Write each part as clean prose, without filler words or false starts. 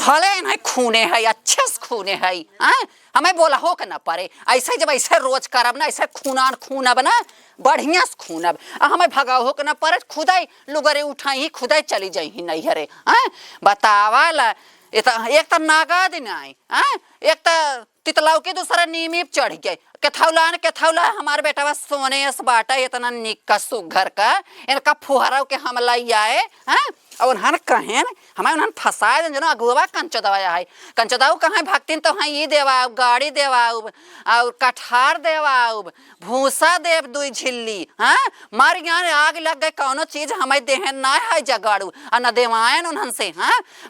भले नहीं खूने है, अच्छे से खूने है। हमें बोला हो के ना पड़े ऐसे, जब ऐसे रोज करब ना ऐसे खूनान खूनब ना बढ़िया से खूनब, हमें भगाओ हो के ना पड़े खुदाई लुगरे उठाई खुदाई चली जाई नहीं हरे। बतावा ला एक तो नागद नहीं, एक तो तितलाव के दूसरा नीमीप चढ़ गए केथौला हमारे बेटा सोने से बाटा इतना निक सुघर का इनका फुहरा के हम लाई आए। और हन कहें हमें उन्हन फंसाए जो अगुआ कंचदवाया है, कंचदाऊ कहाँ भागतीन तो हाँ ये देवाऊ गाड़ी देवाऊ और कठार देवाऊ भूसा देव दुई झिल्ली। मार यहाँ आग लग गए कौनो चीज हमें देहन ना है जगाड़ू और न देवायन उन्हन से।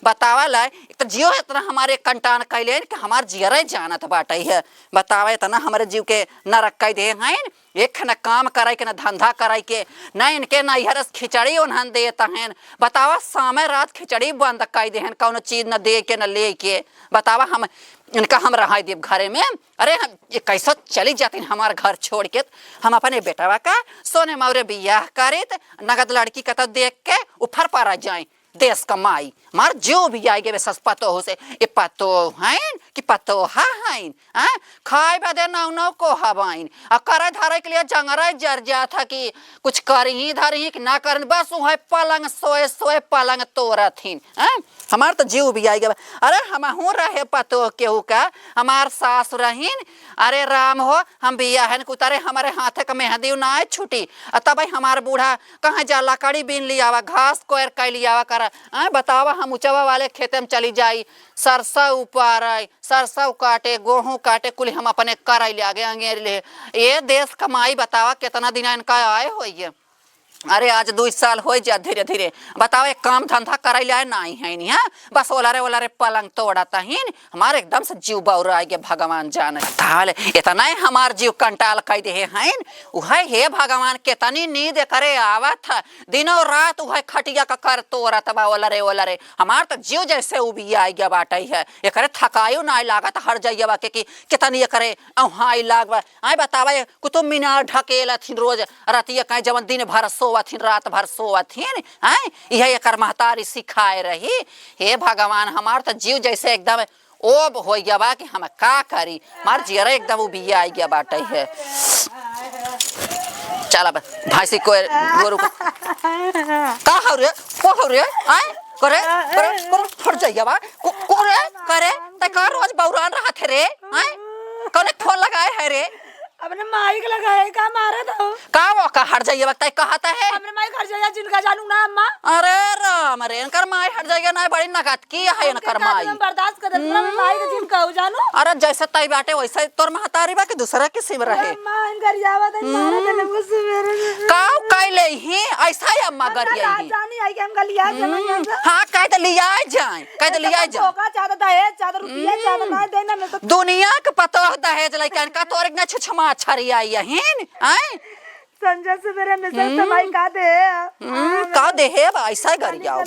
बतावा ला तो जियो इतना हमारे कंटान कैले कि हमार जियरे जानत बाटे है। बतावा इतना हमारे जीव के नरक कह दे हैं, एक न काम कराई के न धंधा कराई के न इनके नैहर खिचड़ी उन्हन देता हैं। बतावा सामे रात खिचड़ी बंद कर दे हैं कौनो चीज न दे के न ले के। बतावा हम इनका हम रहा देव घरे में। अरे हम ये कैसा चली जाती हमारे घर छोड़ के, हम अपने बेटावा का सोने मौरे बियाह करे नगद लड़की का तो देख के उफर पारा जाए देश कमाई मार जो भी आएगे वे सस पतो हो से ये पतो हैं कि पतो हैं। खाए बदे नौ नौ को हवाइन और करे धरे के लिए जंगरा जर जा था कि कुछ कर ही धर ही कि ना कर बस वह पलंग सोए सोए पलंग तोड़ा थीन। हमार तो जीव भी आएगा। अरे हम हूँ रहे पतो केहू का हमार सास रहीन, अरे राम हो हम बिया है उतारे हमारे हाथ का मेहंदी ना छुटी तब हमार बूढ़ा कहाँ जा लकड़ी बीन लियावा घास कोयर कर लियावा कर। बतावा हम उचवा वाले खेते में चली जाई सरसा ऊपर सरसा काटे गेहूँ काटे कुल हम अपने कर ले आगे अंगेर ले ये देश कमाई। बतावा कितना दिन इनका आए हो ये। अरे आज 2 साल हो जा धीरे धीरे। बताओ एक काम धंधा करे लाए नहीं है नहीं। बस ओलारे पलंग तोड़ता ही हमारे एकदम से जीव बौरा आएगे भगवान जाने ताले इतना ही हमार जीव कंटाल कह दे हैं। वह हे भगवान कितनी नींद करे आवत दिनों रात वह खटिया का कर तोड़त बा ओलरे हमार तो जीव जैसे उबिया आई गया बाटे है। एक थकायु ना लागत हर जाइए के कि कितनी करे अहाई लाग आए। बतावा कुतुब मीनार ढकेल थी रोज रतिया कहीं जवन दिन भर सोवथिन रात भर सोवथिन। यह एक महतारी सिखाए रही। हे भगवान हमार तो जीव जैसे एकदम ओब हो गया बा कि हम का करी मार जियरा एकदम उबिया आई गया बाटे है। चल अब भैंसी को गोरू का हो रे आए करे करे करे फट जाइए बा करे करे ते रोज बौरान रहा थे रे। कौन फोन लगाए है रे अपने माइक लगाए का मारा था का वो का हट जाइए वक्त कहता है अपने माइक हट जाइए जिनका जानू ना अम्मा। अरे राम रे इनकर माई हट जाइए ना बड़ी नगद की है इनकर माई बर्दाश्त कर अपने माई के जिनका हो जानू। अरे जैसे तई बाटे वैसे तोर महतारी बा के दूसरा किस्म रहे अम्मा इनकर जावत है मारा तने मुझसे मेरे काऊ कैले ही ऐसा ही अम्मा गरिया ही जानी आई के हम गलिया समझ। हां कह दे लिया जाए का चाहता है चाहता रुपया चाहता ना देना मैं तो दुनिया के पता दहेज लइकन का तोर इतना छछमा छरी आई हिन आए संजय से मेरे मिसल तमाई का दे है ऐसा कर जाओ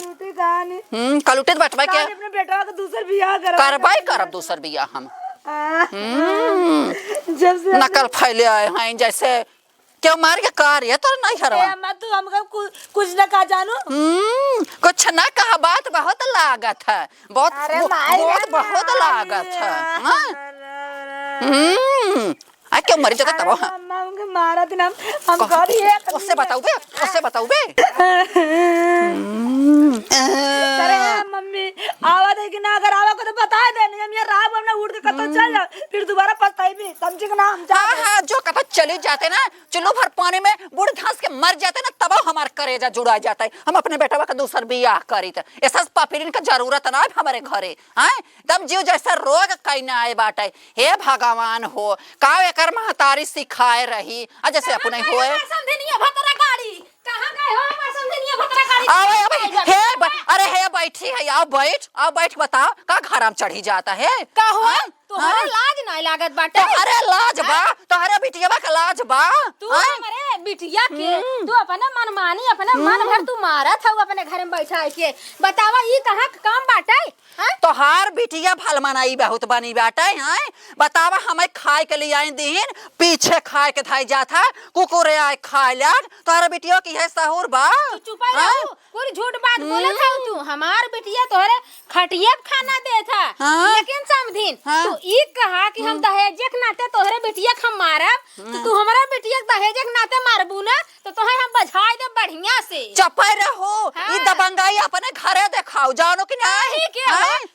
कलुटे बटवा के अपने बेटा का दूसर बियाह करबाई करब दूसर बियाह हम। जब से नकल फैले आए हैं जैसे क्यों मार के कार्य तो नहीं हरवा अम्मा तू हमको कुछ ना का जानू कुछ ना कहा बात बहुत लागत है बहुत बहुत लागत है। आ क्यों मरी जाता तब अम्मा उनके मारा दिन हम कर ये उससे बताऊ बे अरे मम्मी आवाज है कि ना अगर आवा को तो बता देने हम ये रात हमने उड़ के कतो चल जा फिर दोबारा पछताई भी समझी के ना हम जा। हां जो कथा चले जाते ना चलो भर पानी में बूढ़ घास के मर जाते ना तब हमार करेजा जुड़ा जाता है। हम अपने बेटा का दूसर बियाह करी त ऐसा पापिरिन का जरूरत ना हमारे घरे। दम जीव जैसा रोग कहीं ना आए बाटे। हे भगवान हो का एकर महतारी सिखाए रही जैसे अपने होए समझनिया भतरा गाड़ी कहां गए हो हमार समझनिया भतरा गाड़ी आवे हे अरे हे बैठी है आओ बैठ बताओ का घर में चढ़ी जाता है का हो तोहरा लाज ना लागत बाटे। अरे लाज बा तोहरे बिटिया का लाज बा तू हमारे बिटिया के तू अपना मनमानी अपना मन भर तू मारा था अपने घर में बैठा के। बतावा ई कहां काम बाटे तोहार बिटिया भल मनाई बहुत बनी बाटे हैं। बतावा हमें खाए के लिए आई दिन पीछे खाए के धाई जाता कुकुरे आए खाए लाग तोहरा बिटिया की है सहूर बा। चुपा रहो, पूरी झूठ बात बोले था तू। हमार बिटिया तोहरे खटिया खाना दे था, लेकिन समझिन तू ई कहा कि हम दहेज के नाते तोहरे बिटिया के हम मारब, तो तू हमारा बिटिया के दहेज के नाते मारबू ना तो तोहे हम बझाई दे बढ़िया से। चपै रहो ई दबंगाई अपने घरे देखाओ जानो कि नहीं के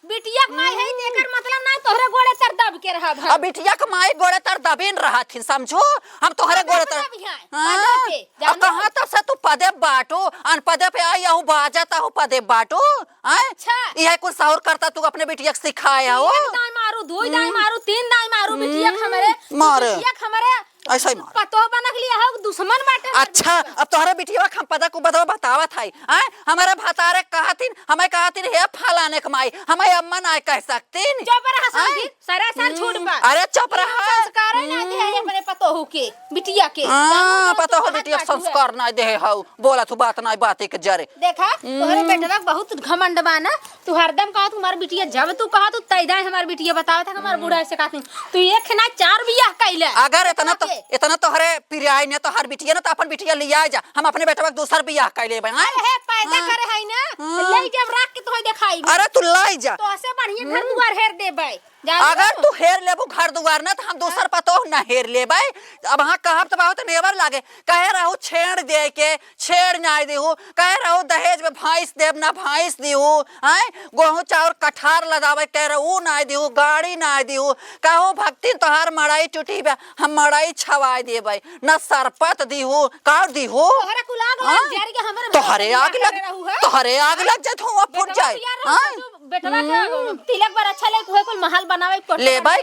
बिटिया के माई है एकर मतलब ना तोहरे गोड़े तर दब के रहब। अब बिटिया के माई गोड़े तर दबेन रहथिन समझो हम तोहरे गोड़े तर अब कहां तब से तू पदे बाटो अन पदे पे आई हूं बाजाता हूं पदे बाटो। अच्छा यह कुछ सहूर करता तू अपने बिटिया के सिखाया हो। एक दाई मारू, दो दाई मारू, तीन दाई मारू बिटिया के हमरे मारे बिटिया के हमरे ऐसा ही मार पतो बनक लिया हो दुश्मन बाटे। अच्छा अब तोहरे बिटिया हम पता को बदवा बतावत है हमारे भतारे कहतिन हमें कहतिन हे फलाने कमाई हमें अम्मा ना कह सकतिन। चुप रहा समझी सरासर झूठ बात। अरे चुप रहा संस्कार ना दे है अपने पतोहू के बिटिया के। पता हो बिटिया संस्कार ना दे है बोला तू बात ना बात के जरे देखा तोहरे बेटवा बहुत घमंड बा ना। तू हरदम कहा तुम्हार बिटिया जब तू कहा तू तैदा हमार बिटिया बतावे था हमार बूढ़ा से कहती तू एक ना चार बियाह कैले। अगर इतना तोहरे पिराई ने तोहर बिटिया ना तो अपन बिटिया लिया जा हम अपने बेटवा के दूसर बियाह कैले बे। अरे पैदा करे है ना ले जब रख के तोहे देखाई। अरे तू लाई जा तो ऐसे बढ़िया घर दुआर हेर देबे। अगर तू हेर लेबू घर दुआर ना तो हम दूसर पतो ना हेर लेबे। अब हाँ कहब तो बहुत नेवर लागे कहे रहू छेड़ दे के छेड़ ना देहू कहे रहू दहेज में भैंस देव ना भैंस देहू गेहूं चाउर कठार लगावे कह रहू ना देहू गाड़ी ना देहू कहू भक्ति तोहार मड़ाई टूटी बा हम मड़ाई छवाई देबे ना सरपत देहू का देहू तोहरा कुल आग लग जारी के हमरे तोहरे आग लग जा तू फुट जाए। बेटवा के तिलक पर अच्छा ले कोई महल बनावे लेबाई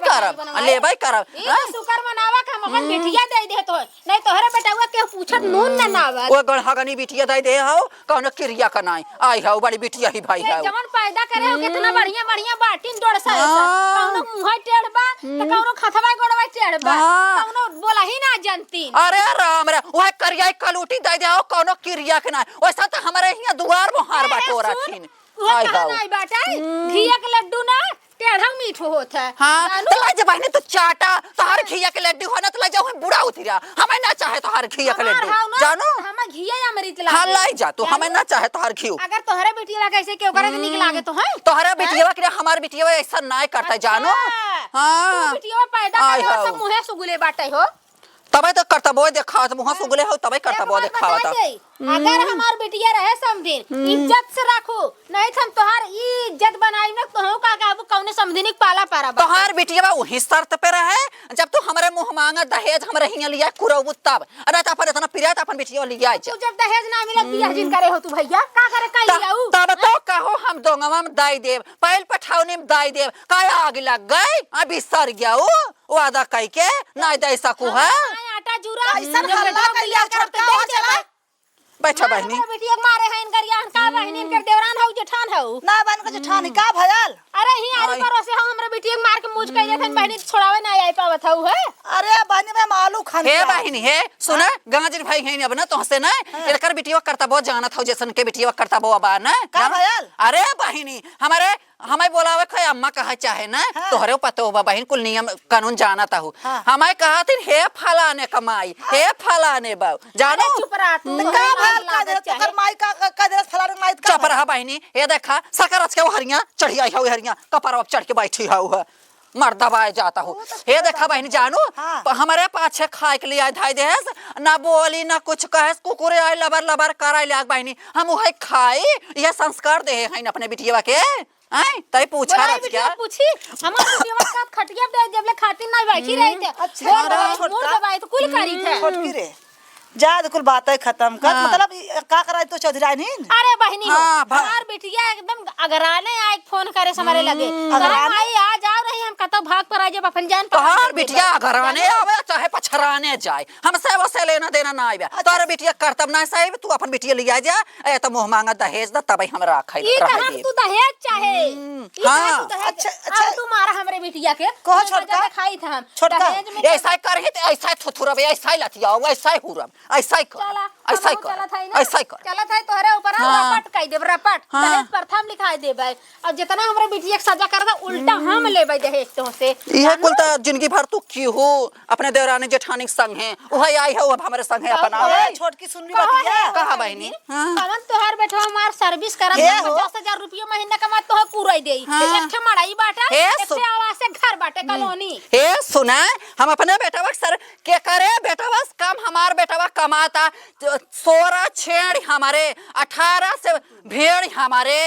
करब सुकर मनावा के हम अपन बिटिया दे दे तो नहीं तोहरे बेटवा के पूछत नून ना नावा ओ गणहागनी बिटिया दे दे हो कौन क्रिया कनाई आई हो बड़ी बिटिया ही भाई है जवन पैदा करे हो कितना बढ़िया बढ़िया बाटिन डोड़ सा कौनो मुंह टेढ़ बा त कौनो खथवा गोड़वा टेढ़ बा कौनो बोला ही ना जानती। अरे राम रे ओए करिया कलूटी दे दे हो कौनो क्रिया कनाई वैसा तो हमारे यहां दुआर मोहार बाटोरा थीन आई हो नहीं बाटा घिया के लड्डू ना टेढ़ा मीठ होत है। हां तो ला जब बहने तू चाटा तोहर घिया के लड्डू हो ना तो ला जाओ बुढ़ा उतरिया हमें ना चाहे तोहर घिया के लड्डू जानो हम घिया अमृत ला हां लाई जा तू हमें ना चाहे तोहर घी। अगर तोहरे बिटिया कैसे के ओकरे के निक लागे तो है तोहरा बिटिया के हमार बिटिया ऐसा ना करता जानो। हां बिटिया पैदा करे सब मुंह सुगुले बाटे हो तबे तो करतबो देखावत मुंह सुगले हो तबे करतबो देखावत। अगर हमार बिटिया रहे समझिन इज्जत से रखो नहीं हम तोहार इज्जत बनाई ना तो का काबू कौने समझिन पाला पारा तोहार बिटिया वही शर्त पे रहे जब तू हमरे मुंह मांगा दहेज हमरे हिया लिया कुरबू तब अरे त अपन इतना प्रिया त अपन बिटिया लिया जा तू जब दहेज ना मिले बियाह जिन करे हो तू भैया का करे काई जाऊ तब तो कहो हम दोंगवा में दाई देव पहल पठावने में दाई देव काय आग लग गई अभी सर गया वादा कई के ना दे सकू है आटा जूरा ऐसा हल्ला कइया करते दे बैठा बहनी बेटिया मारे हैं इनकर का बहनी इनकर देवरान हो जेठान हो ना बन के जेठानी का भयल। अरे ही आरी परोसे हम हमरे बेटिया मार के मुझ कइले थन बहनी छोड़ावे ना आई पावत हो है। अरे बहनी में मालू खान हे बहनी हे सुना गांजन भाई है अब ना तो से ना एकर बिटिया करता बहुत जानत हो जैसन के बिटिया करता बो बा ना का भयल। अरे बहनी हमारे हमें बोलावे खै अम्मा कहा चाहे ना तोहरे पतो हो बहन कुल नियम कानून जानता हो हमें कहा थिन हे फलाने कमाई हे फलाने बाऊ जानो चुप रह तू का भयल का दे तोकर माई का दे फलाने माई का चुप रहा बहनी ये देखा सरकार आज के हरिया चढ़ी आई हो हरिया कपड़ा चढ़ के बैठी हो मर दबाए जाता हो हे देखा बहनी जानो हमारे पाछे खाए के लिए आए धाई देस ना बोली ना कुछ कहे कुकुरे आए लबर लबर कराए लाग बहनी हम वही खाई ये संस्कार दे हैं अपने बिटिया के आई तई पूछा रच क्या पूछी हमार बिटिया साथ खटिया दे जब ले खातिर नहीं बैठी रही थे अच्छा मोर दबाई तो कुल करी थे छोटकी रे जा कुल बातें खत्म कर मतलब का कराई तो चौधरी नहीं। अरे बहनी हमार बिटिया एकदम अगराने आए फोन करे हमारे लगे आई आ जाओ रही हम कतो भाग पर आ जब अपन जान तोहार बिटिया अगराने आवे चाहे पछराने जाए हमसे वसे लेना देना ना आवे तोहर बिटिया करतब ना सही तू अपन बिटिया लिया जा ए त मुंह मांगा दहेज द तबे हमरा खाई ई हम तू दहेज चाहे ई अच्छा, अच्छा। तू मारा हमरे बिटिया के कहो तुझे छोटका। वजह दिखाई था हम छोटका। दहेज में ऐसा कर ही ऐसा थुथुरब ऐसा ही लतिया ऐसा ही हुरब ऐसा ही कर चला ऐसा ही चला था कर ऐसा ही कर चला था तोहरे ऊपर हाँ। रपट कह देब रपट हाँ। दहेज प्रथम लिखाई देबै और जितना हमरे बिटिया के सजा करदा उल्टा हम लेबै दहेज तो से यह कुल तो जिंदगी भर तू की हो अपने देवरानी जेठानी के संग है वही आई है अब हमारे संग है अपना ए, छोटकी सुन भी बतिया कहा बहनी हाँ। कमन तोहर बेटा हमार सर्विस करत हे हो। 50,000 रुपया महीना कमा तोहर पूरा देई हाँ। एक ठे मड़ाई बाटा हे एक सु- ठे आवास से घर बाटे कॉलोनी हे सुना हम अपने बेटवा सर के करे बेटवा कम हमार बेटवा कमाता 16 छेड़ हमारे 18 से भेड़ हमारे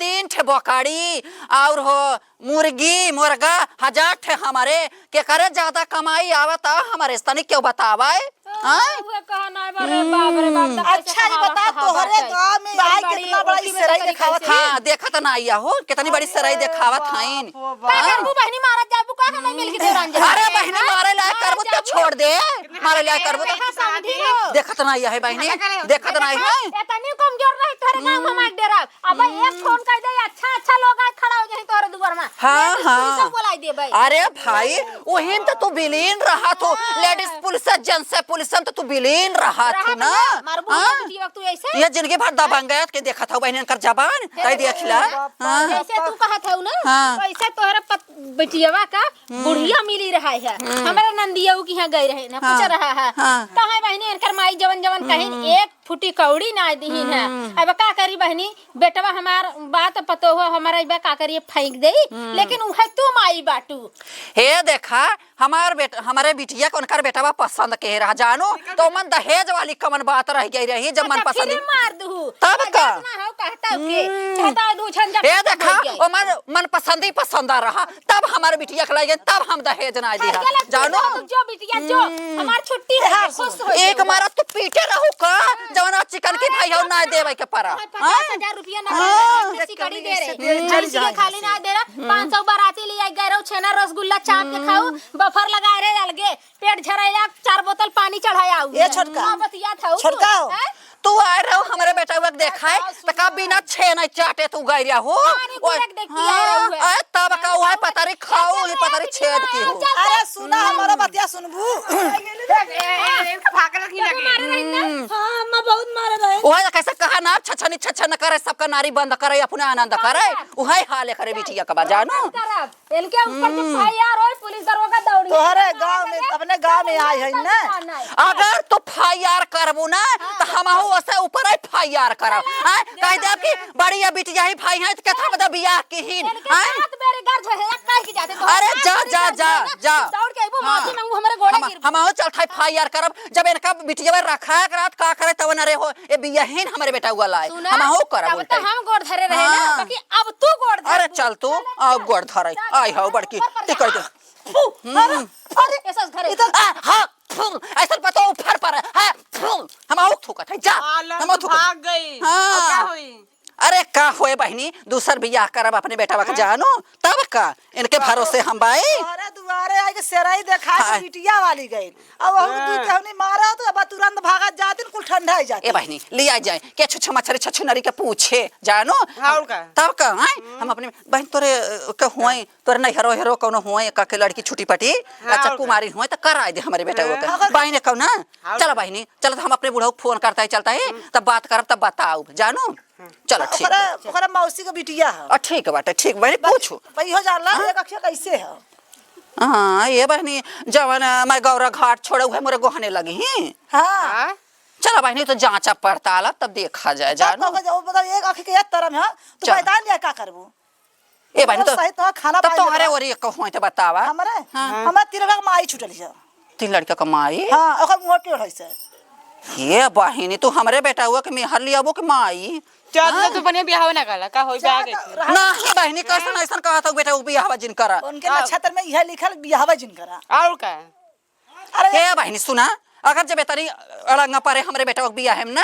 3 ठे बकरी और हो मुर्गी मुर्गा 1000 ठे हमारे के करे ज्यादा कमाई आवता हमारे तनिक क्यों बतावा हुए कहा ना बरे बाप रे बाप दा कैसे अच्छा ये कहावत बता कहावत तोहरे है। गांव में आई कितना बड़ा ओटी में सराई तरीके दिखावत से। हाँ देखत ना आइया हो कितनी बड़ी सराई देखावत हईन का करबू बहनी मारत जाबू का हमें मिल के देवरान जा अरे बहनी मारे लायक करबो तो छोड़ दे मारे लायक करबो तो कहां समझी हो देखत ना आइया है बहनी देखत ना आइया है एतनी कमजोर रही तोरे गांव हम आग डेरा अब एक फोन कर दे अच्छा अच्छा लोग आज खड़ा हो जाई तोरे दुआर में हाँ, लेडीज हाँ। पुलिस बुलाई देबै अरे भाई वहीन तो तू विलीन रहा तो लेडीज पुलिस जेंट्स पुलिस तो तू विलीन रहा तू ना मारबू हाँ? बिटिया तू ऐसे ये जिंदगी भर दबंगैत के देखा था बहन कर जबान तय देखला हाँ जैसे तू कहत हौ ना हाँ। वैसे तोहरा बिटियावा का बुढ़िया मिली रहा है हमारे नंदिया की यहाँ गई रहे ना हाँ। पूछ रहा है हाँ। कहा बहनी इनकर माई जवन जवन कहीं एक फुटी कौड़ी ना दीहिन है अब का करी बहनी बेटवा हमार बात पतो हो हमारा इबा का करी फेंक दे लेकिन उहे तू माई बाटू हे देखा हमारे बिटिया को उनकर बेटवा पसंद के रहा जानो तो मन दहेज वाली कमन बात रह गई रही जब मन पसंद मार दू तब का? ना हो कहता के कहता दू झंझट हे देखा ओ मन पसंद ही पसंद रहा तब हमारे बिटिया के लगे तब हम दहेज ना दिया जानो जो बिटिया जो हमार छुट्टी है खुश हो एक मारा तू पीटे रहू का जवना चिकन के भाई हो ना देवे के परा 50,000 रुपया ना सिकड़ी दे रहे खाली ना दे रहा 500 बाराती ले आई गए छेना रसगुल्ला चाप के खाऊ बफर लगाए रे अलगे पेट झराया 4 बोतल पानी चढ़ाया ये छोटका बतिया था छोटका तू आ रहो हमारे बेटा वक देखाए त का बिना छे नहीं चाटे तू गई रहा हो तब का वह पतारी खाओ ये पतारी छेद की हो अरे सुना हमारा बतिया सुनबू भागल की लगे हां मैं बहुत मार रहे वह कैसे कहा ना छछन करे सबका नारी बंद करे अपने आनंद करे वही हाल करे बिटिया का जानो इनके ऊपर जो फायर होय पुलिस दरोगा दौड़ी तोहरे गांव में अपने गांव में आई है ना अगर तू फायर करबू ना तो हमहू ओसे ऊपर ही फायर करब कह दे कि बड़ी बिटिया ही भाई है कथा बता बियाह की ही सात बेरे घर झहे काहे के जाते अरे जा जा जा जा दौड़ के आइबो माफी मांगू हमरे गोड़े गिर हमहू चल थाई फायर करब जब इनका बिटिया रखा रात का करे तब न रे हो ए बियाहीन हमारे बेटा हुआ लाए हमहू करब तब हम गोड़ धरे रहे ना बाकी अब तू गोड़ धर अरे चल तू आ गोड़ धरे आई हो बड़की टिकर दे अरे ऐसा घरे हां ऐसा पता ऊपर पर है हमहू थूकत है जा हमहू थूक भाग गई हाँ। क्या हुई अरे का होए बहनी दूसर बियाह करब अपने बेटा का जानो तब का इनके भरोसे हम बाई अरे दुआरे आई के सेराई देखा हाँ। के बिटिया वाली गई अब हम तू कहनी मारा तो अब तुरंत भागत जाती कुल ठंडा ही जाती ए बहनी लिया जाए के छुछ मछरी छछु नरी के पूछे जानो और का? तब का हम अपने बहन तोरे के होए तोरे नहीं हरो हेरो कोनो होए का के लड़की छुटी पटी अच्छा और कुमारी होए त कराई दे हमारे बेटा के बहन कहो ना चलो बहनी चलो तो हम अपने बूढ़ा को फोन करता है चलता है तब बात करब तब बताओ जानो चलो ठीक ओकरा ओकरा मौसी के बिटिया है ठीक बाटे ठीक बहनी पूछू भाई हो जाला एक अक्षर कैसे है हाँ ये बहनी जवन मैं गौरा घाट छोड़े हुए मोरे गोहने लगी ही हां हाँ? चलो बहनी तो जांचा पड़ताल तब देखा जाए जानो मतलब एक आंख के एक तरफ है तो चल। मैदान लिया का करबू ए बहनी तो सही तो खाना तब तुम्हारे और ये कहो तो बतावा हमरे हमरा तिरवा के माई छुटल है 3 लड़का कमाई हां ओकर मुंह टेढ़ है से ये बहिनी तू हमरे बेटा हुआ कि मेहर लिया वो कि माई चल तू बने बियाह ना काला का होई बा गई ना बहिनी कैसन ऐसन कहा था बेटा वो बियाह जिन करा उनके नक्षत्र में यह लिखल बियाहवा जिन करा और का अरे हे बहिनी सुना अगर जब तरी अड़ंगा पारे हमरे बेटा को बियाह है ना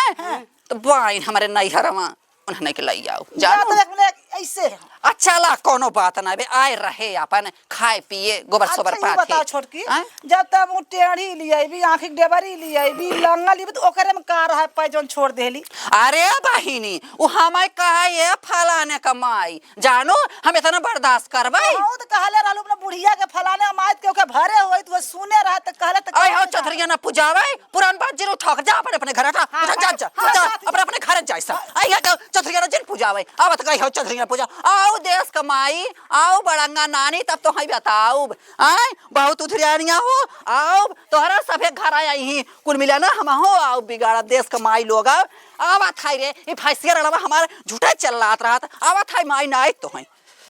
तो बाइन हमारे नहीं हरवा उन्हें के लाई आओ या जानो तो एक ऐसे हम। अच्छा ला कोनो बात ना बे आए रहे अपन खाए पिए गोबर सोबर अच्छा, ये बता पाथे छोटकी आय? जब तक वो टेढ़ी लिया भी आंखी डेबरी लिया भी लंगा ली तो ओकरे में का रहा पैजन छोड़ देली। अरे बहिनी वो हमारे कहा ये फलाने कमाई जानो हम इतना बर्दाश्त करबै हां तो कहले रहलू अपना बुढ़िया के फलाने माइत के ओके भरे होई तो सुने रहा तो कहले तो आय हो चौधरिया ना पुजावे पुरान बात जरूर ठक जा अपने घर हटा उठा जा जा जा अपने घर जा सब आय हो चौधरिया ना जिन पुजावे अब तो कही हो चौधरिया पूजा आओ देश कमाई आओ बड़ंगा नानी तब तो हई बताओ आय बहुत उधरियानिया हो आओ तोहरा सभे घर आई ही कुल मिला ना हम हो आओ बिगाड़ा देश कमाई लोग आवा थाई रे ये फैसियर लवा हमारे झूठा चल रहा था आवा थाई माई ना तो हई